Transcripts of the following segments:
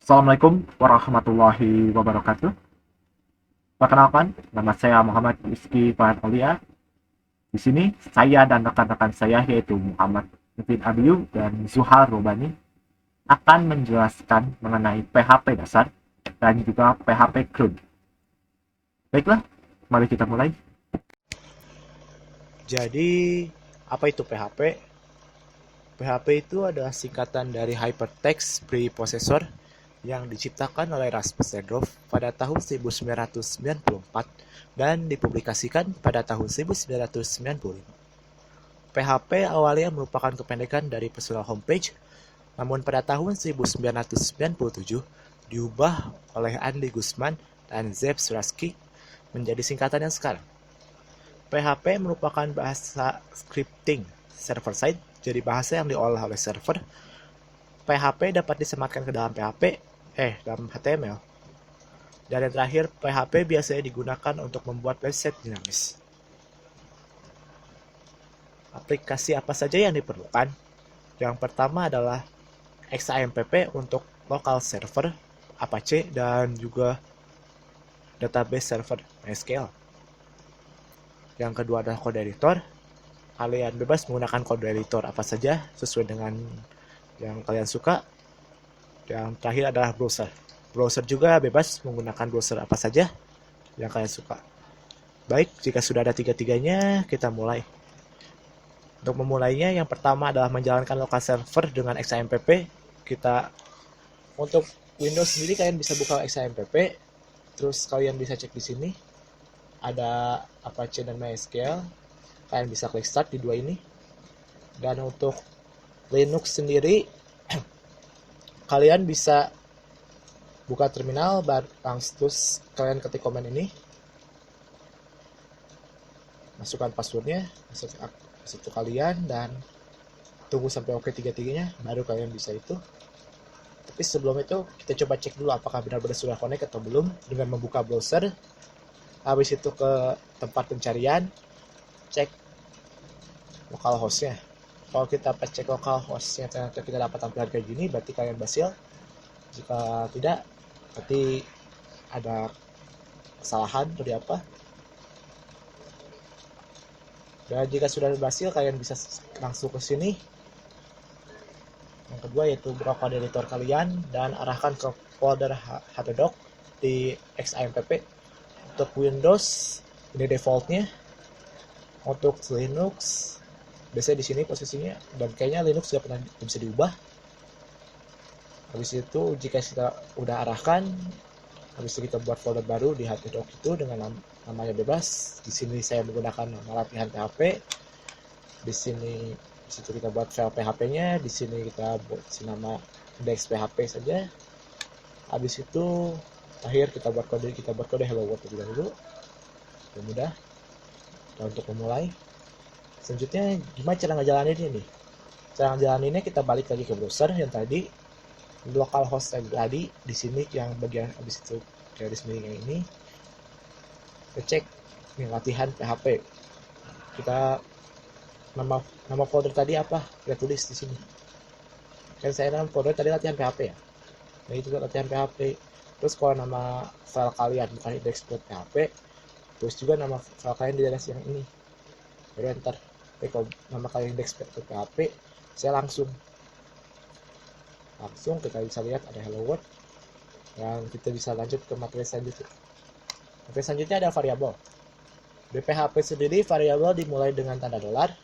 Assalamualaikum warahmatullahi wabarakatuh. Perkenalkan, nama saya Muhammad Rizky Farhan Aulia. Di sini saya dan rekan-rekan saya yaitu Muhammad Nufin Abiyu dan Zuhal Robani akan menjelaskan mengenai PHP dasar dan juga PHP clone. Baiklah, mari kita mulai. Jadi, apa itu PHP? PHP itu adalah singkatan dari Hypertext Preprocessor yang diciptakan oleh Rasmus Sedrov pada tahun 1994 dan dipublikasikan pada tahun 1995. PHP awalnya merupakan kependekan dari personal homepage, namun pada tahun 1997 diubah oleh Andy Guzman dan Zev Suraski menjadi singkatan yang sekarang. PHP merupakan bahasa scripting server-side, jadi bahasa yang diolah oleh server. PHP dapat disematkan ke dalam dalam HTML. Dan yang terakhir, PHP biasanya digunakan untuk membuat website dinamis. Aplikasi apa saja yang diperlukan? Yang pertama adalah XAMPP untuk local server, Apache, dan juga database server MySQL. Yang kedua adalah code editor. Kalian bebas menggunakan code editor apa saja sesuai dengan yang kalian suka. Yang terakhir adalah browser. Browser juga bebas menggunakan browser apa saja yang kalian suka. Baik, jika sudah ada tiga-tiganya, kita mulai. Untuk memulainya, yang pertama adalah menjalankan local server dengan XAMPP. Untuk Windows sendiri kalian bisa buka XAMPP, terus kalian bisa cek di sini. Ada Apache dan MySQL. Kalian bisa klik start di dua ini. Dan untuk Linux sendiri, kalian bisa buka terminal, terus kalian ketik komen ini, masukkan passwordnya, masuk kalian, dan tunggu sampai oke tiga-tiganya, baru kalian bisa itu. Tapi sebelum itu, kita coba cek dulu apakah benar-benar sudah connect atau belum dengan membuka browser. Habis itu ke tempat pencarian, cek localhost-nya. Kalau kita cek localhost-nya ternyata kita dapat tampilan kayak gini, berarti kalian berhasil. Jika tidak, berarti ada kesalahan dari apa. Dan jika sudah berhasil, kalian bisa langsung ke sini. Yang kedua yaitu buka code editor kalian dan arahkan ke folder htdoc di XAMPP. Untuk Windows ini defaultnya. Untuk Linux biasanya di sini posisinya, dan kayaknya Linux sudah pernah bisa diubah. Habis itu jika kita udah arahkan, habis itu kita buat folder baru di htdoc itu dengan namanya bebas. Di sini saya menggunakan nama latihan PHP. Di situ kita buat file PHP-nya. Di sini kita buat nama index PHP saja. Habis itu akhir kita buat kode hello world terlebih dahulu. Lebih mudah. Dan untuk memulai, selanjutnya gimana cara ngejalaninnya nih? Cara ngejalaninnya kita balik lagi ke browser yang tadi, localhost yang tadi di sini yang bagian habis itu kayak di sini kayak ini. Kita cek nih latihan PHP. Kita nama folder tadi apa? Kita tulis di sini. Kan saya nama folder tadi latihan PHP ya. Nah itu latihan PHP. Terus kalau nama file kalian bukan index.php, terus juga nama file kalian di dalam yang ini. Baru enter. Tapi kalau nama kalian index.php, saya langsung kita bisa lihat ada hello world, dan kita bisa lanjut ke materi selanjutnya. Materi selanjutnya ada variabel. Di PHP sendiri variabel dimulai dengan tanda dolar.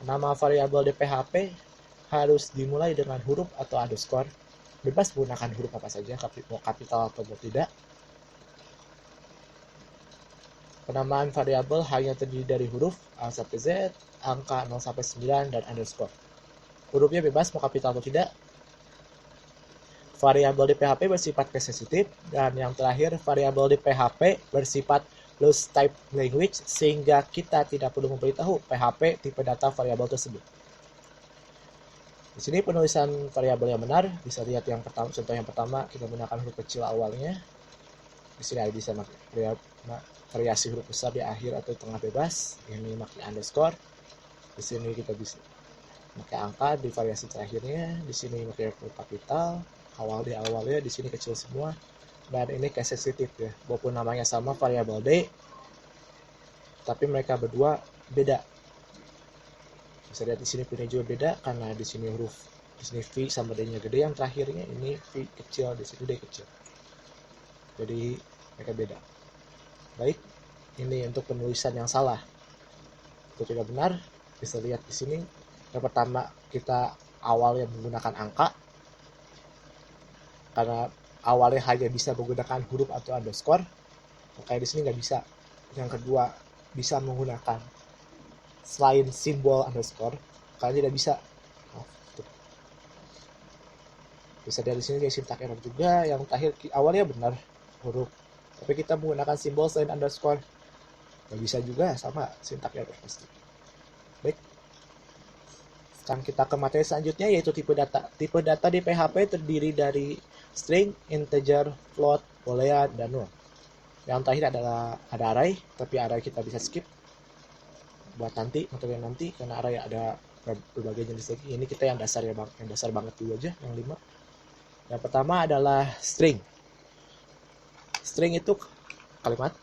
Nama variabel di PHP harus dimulai dengan huruf atau underscore. Bebas menggunakan huruf apa saja, mau kapital atau mau tidak. Penamaan variabel hanya terdiri dari huruf A sampai Z, angka 0 sampai 9, dan underscore. Hurufnya bebas mau kapital atau tidak. Variabel di PHP bersifat case sensitive, dan yang terakhir variabel di PHP bersifat loose type language, sehingga kita tidak perlu memberitahu PHP tipe data variabel tersebut. Di sini penulisan variabel yang benar, bisa lihat yang pertama, contoh yang pertama kita menggunakan huruf kecil awalnya. Di sini ada bisa variasi huruf besar di akhir atau tengah bebas, ini pakai underscore. Di sini kita bisa pakai angka di variasi terakhirnya, di sini pakai huruf kapital, awalnya di sini kecil semua, dan ini case sensitive ya, walaupun namanya sama variabel D, tapi mereka berdua beda. Bisa lihat di sini V-nya juga beda karena di sini V sama D-nya gede, yang terakhirnya ini V kecil, di sini D kecil. Jadi mereka beda. Baik, ini untuk penulisan yang salah. Itu tidak benar. Bisa lihat di sini. Yang pertama, kita awalnya menggunakan angka karena awalnya hanya bisa menggunakan huruf atau underscore, makanya di sini nggak bisa. Yang kedua, bisa menggunakan selain simbol underscore, kalian tidak bisa. Bisa dari sini dia syntax error juga. Yang terakhir awalnya benar huruf, tapi kita menggunakan simbol selain underscore, nggak bisa juga, sama syntax error pasti. Baik, sekarang kita ke materi selanjutnya, yaitu tipe data. Tipe data di PHP terdiri dari string, integer, float, boolean, dan null. Yang terakhir adalah ada array, tapi array kita bisa skip buat nanti, materi yang nanti, karena array ada berbagai jenis lagi. Ini kita yang dasar ya bang, yang dasar banget dulu aja, yang 5. Yang pertama adalah string. String itu kalimat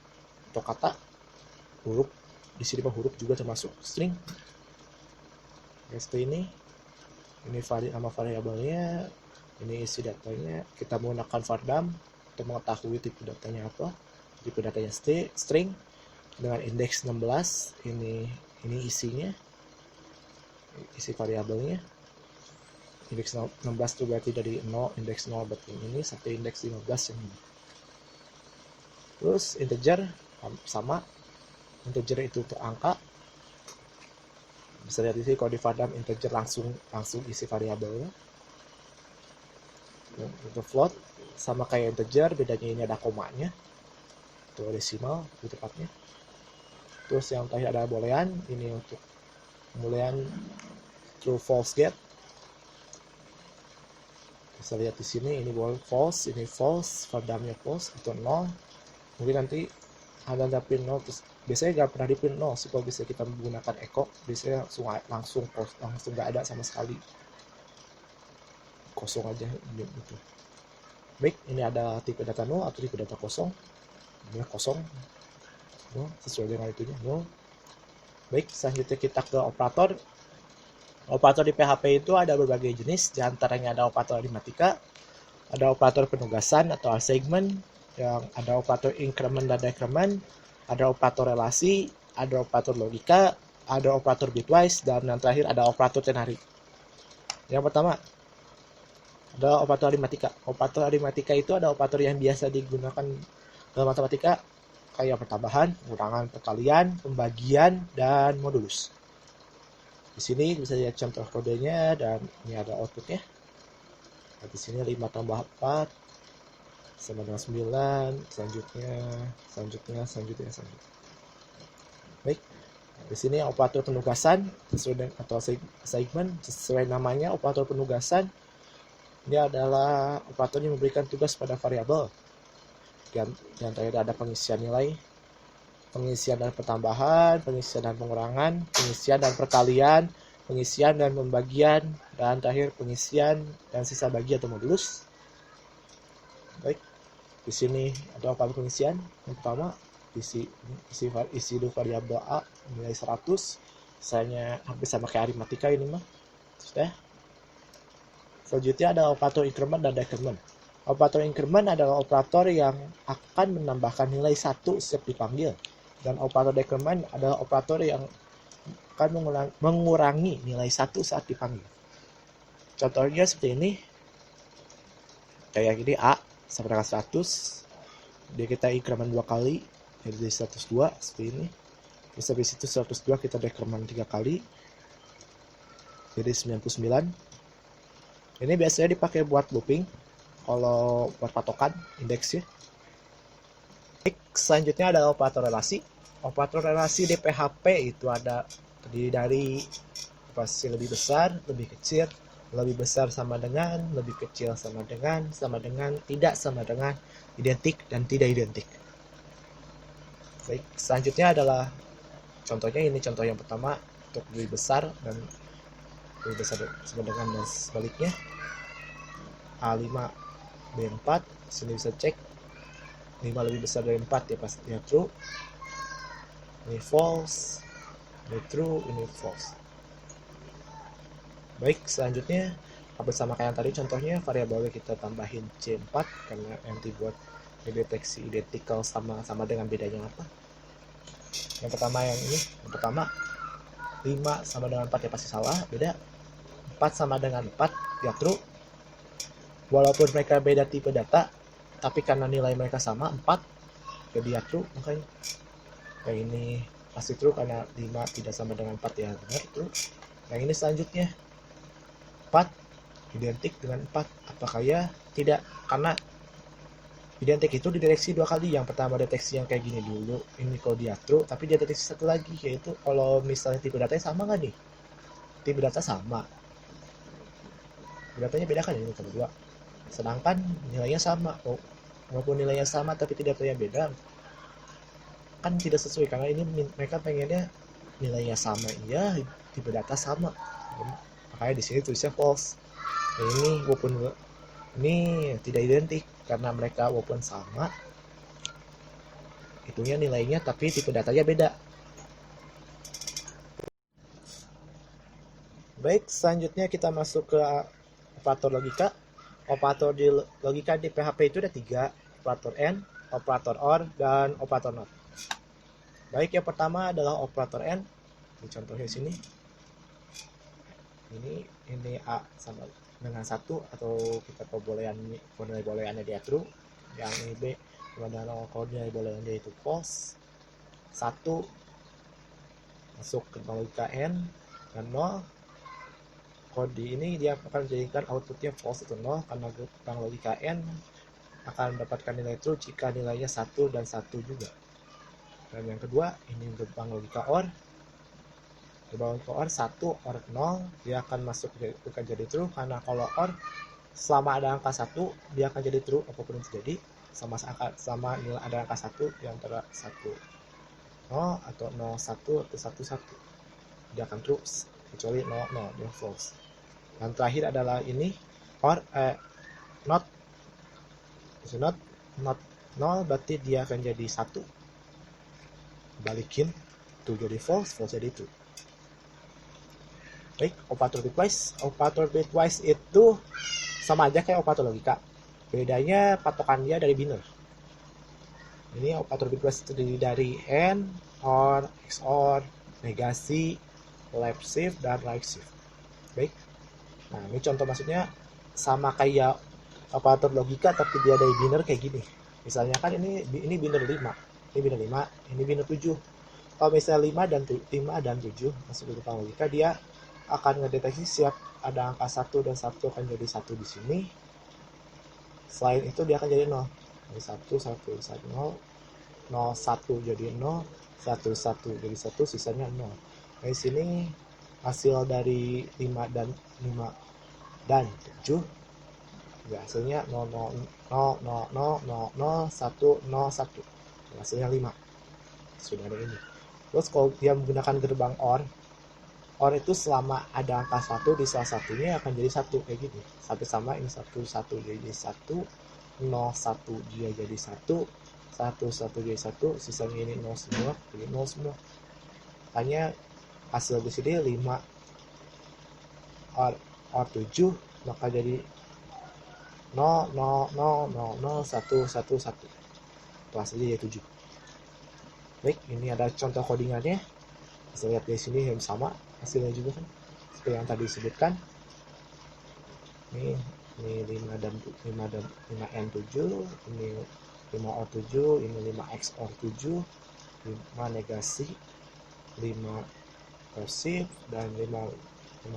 atau kata, huruf. Di sini huruf juga termasuk string. Seperti ini nama variabelnya, ini isi datanya. Kita menggunakan vardam untuk mengetahui tipe datanya apa. Tipe datanya string dengan indeks 16. Ini isinya, isi variabelnya. Indeks 16 itu berarti dari 0, indeks 0 berarti ini, sampai indeks 15 yang ini. Terus integer sama, integer itu untuk angka. Bisa lihat di sini kalau di vardam integer langsung isi variabelnya. Untuk float sama kayak integer, bedanya ini ada komanya, itu desimal itu tepatnya. Terus yang terakhir ada boolean, ini untuk boolean true false get. Bisa lihat di sini, ini false, ini false, vardamnya false, itu 0. Mungkin nanti ada print 0, terus biasanya nggak pernah di print 0 sih kalau bisa kita menggunakan echo, biasanya langsung nggak ada sama sekali, kosong aja gitu. Baik, ini ada tipe data 0 atau tipe data kosong. Ini kosong, 0, sesuai dengan itunya 0. Baik, selanjutnya kita ke operator. Operator di PHP itu ada berbagai jenis, diantaranya ada operator aritmatika, ada operator penugasan atau assignment, yang ada operator increment dan decrement, ada operator relasi, ada operator logika, ada operator bitwise, dan yang terakhir ada operator ternary. Yang pertama ada operator aritmatika. Operator aritmatika itu ada operator yang biasa digunakan dalam matematika, kayak pertambahan, pengurangan, perkalian, pembagian, dan modulus. Di sini bisa lihat contoh kodenya, dan ini ada outputnya. Nah, di sini 5 tambah 4 sama dengan 9, selanjutnya. Baik, di sini operator penugasan atau assignment, sesuai namanya operator penugasan. Ini adalah operator yang memberikan tugas pada variabel. Yang terakhir ada pengisian nilai, pengisian dan pertambahan, pengisian dan pengurangan, pengisian dan perkalian, pengisian dan pembagian, dan terakhir pengisian dan sisa bagi atau modulus. Baik, di sini ada operator pengisian. Yang pertama, isi dulu variabel A nilai 100, misalnya hampir sama kayak aritmatika ini mah. Sudah. Selanjutnya ada operator increment dan decrement. Operator increment adalah operator yang akan menambahkan nilai 1 setiap dipanggil. Dan operator decrement adalah operator yang akan mengurangi nilai 1 saat dipanggil. Contohnya seperti ini. Kayak gini, A sama dengan 100. Dia kita increment 2 kali, jadi 102 seperti ini. Terus habis itu 102 kita decrement 3 kali, jadi 99. Ini biasanya dipakai buat looping, kalau buat patokan indeksnya. Selanjutnya ada operator relasi. Operator relasi di PHP itu ada terdiri dari pasti lebih besar, lebih kecil, lebih besar sama dengan, lebih kecil sama dengan, tidak sama dengan, identik, dan tidak identik. Baik, selanjutnya adalah contohnya, ini contoh yang pertama untuk lebih besar sama dengan dan sebaliknya. A5 B4, sini bisa cek 5 lebih besar dari 4 ya pasti ya true. Ini false, ini true, ini false. Baik, selanjutnya hampir sama kayak yang tadi, contohnya variabelnya kita tambahin C4 karena nanti buat mendeteksi identical sama dengan bedanya apa. Yang pertama yang pertama 5 sama dengan 4 ya pasti salah, beda. 4 sama dengan 4 ya true. Walaupun mereka beda tipe data, tapi karena nilai mereka sama 4, jadi ya true makanya. Yang ini pasti true karena 5 tidak sama dengan 4 ya benar true. Yang ini selanjutnya 4 identik dengan 4, apakah ya? Tidak, karena identik itu dideteksi 2 kali. Yang pertama deteksi yang kayak gini dulu, ini kalau dia true, tapi dia deteksi satu lagi, yaitu kalau misalnya tipe datanya sama nggak nih? Tipe data sama, datanya beda kan ini sama 2, sedangkan nilainya sama. Walaupun nilainya sama tapi tidak datanya beda, kan tidak sesuai, karena ini mereka pengennya nilainya sama iya, tipe data sama. Makanya di sini tulisnya false. Nah, ini walaupun ini tidak identik karena mereka walaupun sama itunya nilainya, tapi tipe datanya beda. Baik, selanjutnya kita masuk ke operator logika. Operator di logika di PHP itu ada 3, operator AND, operator OR, dan operator NOT. Baik, yang pertama adalah operator AND. Di contohnya sini. Ini A sama dengan 1, atau kita nilai booleannya dia true. Yang ini B kalau nilai booleannya itu false. 1 masuk ke logika AND dan 0. Kode ini dia akan menjadikan outputnya false atau 0 karena gerbang logika AND akan mendapatkan nilai true jika nilainya 1 dan 1 juga. Dan yang kedua, ini gerbang logika OR. Gerbang logika OR 1 OR 0, dia akan jadi true karena kalau OR selama ada angka 1 dia akan jadi true apapun yang terjadi, sama nilai ada angka 1 di antara 1 0 atau 0 1 atau 1 1. Dia akan true kecuali 0 0, dia false. Yang terakhir adalah ini or not. Not 0 berarti dia akan jadi 1. Balikin tuh jadi false jadi true. Baik, operator bitwise. Operator bitwise itu sama aja kayak operator logika. Bedanya patokannya dari biner. Ini operator bitwise terdiri dari AND, OR, XOR, negasi, left shift, dan right shift. Baik. Nah, ini contoh maksudnya sama kayak operator logika tapi dia dari biner kayak gini. Misalnya kan ini biner 5, ini biner 5, ini biner 7. Kalau misalnya 5 dan 7 masuk ke gerbang logika, dia akan ngedeteksi siap ada angka 1 dan 1 akan jadi 1 di sini. Selain itu dia akan jadi 0. Jadi 1 0, 0 1 jadi 0, 1 1 jadi 1, sisanya 0. Nah, di sini hasil dari 5 dan 7 ya, hasilnya 0 0 0 0 0 0 0 1 0 1, hasilnya 5. Sudah ada ini. Terus kalau dia menggunakan gerbang OR itu selama ada angka 1 di salah satunya akan jadi 1 kayak gini. Sampai sama ini 1 1 jadi 1, 0 1 dia jadi 1, 1 1 jadi 1, sisanya ini 0 semua, jadi 0 semua. Makanya hasil di sini 5 OR 7 maka jadi 0 0 0 0 0 1 1 1. Itu hasilnya jadi 7. Baik, ini ada contoh codingannya. Bisa lihat di sini yang sama hasilnya juga kan seperti yang tadi disebutkan. Ini 5 n 7, ini 5 or 7, ini 5 x or 7, 5 negasi, 5 persif, dan 5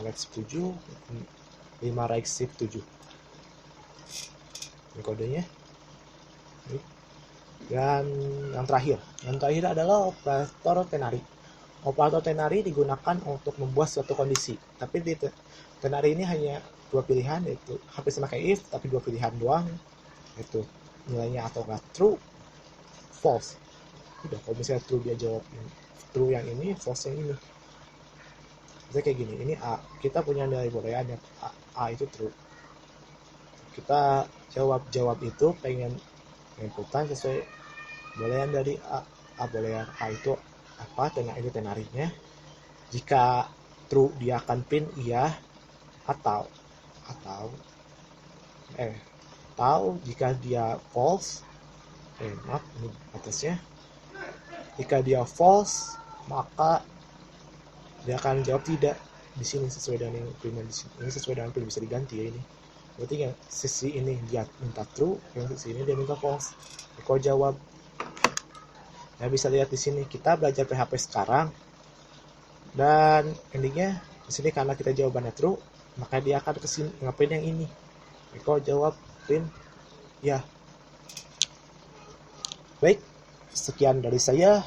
right shift 7, 5 right shift 7. Ini kodenya. Dan yang terakhir adalah operator ternary. Operator ternary digunakan untuk membuat suatu kondisi, tapi di ternary ini hanya 2 pilihan, yaitu hampir sama kayak if, tapi 2 pilihan doang, yaitu nilainya atau enggak true, false. Udah, kalau misalnya true dia jawab true yang ini, false yang ini. Misalnya kayak gini, ini A, kita punya nilai boolean yang A itu true. Kita jawab itu pengen inputan sesuai boolean dari A boolean A itu apa, dengan ini tenarinya. Jika true dia akan print iya, atau jika dia false, maaf ini atasnya, jika dia false maka dia akan jawab tidak. Di sini sesuai dengan yang print di sini, ini sesuai dengan print, bisa diganti ya ini. Berarti yang sisi ini dia minta true, yang sisi ini dia minta false. Kalau jawab, ya bisa lihat di sini kita belajar PHP sekarang, dan endingnya di sini karena kita jawabannya true, maka dia akan kesini ngapain yang ini. Kalau jawab print ya. Baik, sekian dari saya.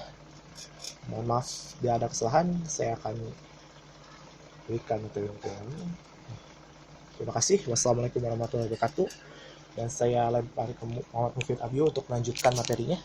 Mohon maaf bila ada kesalahan, saya akan berikan hitung-hitungan. Terima kasih. Wassalamualaikum warahmatullahi wabarakatuh. Dan saya lempar ke Muhammad Mufid Abio untuk melanjutkan materinya.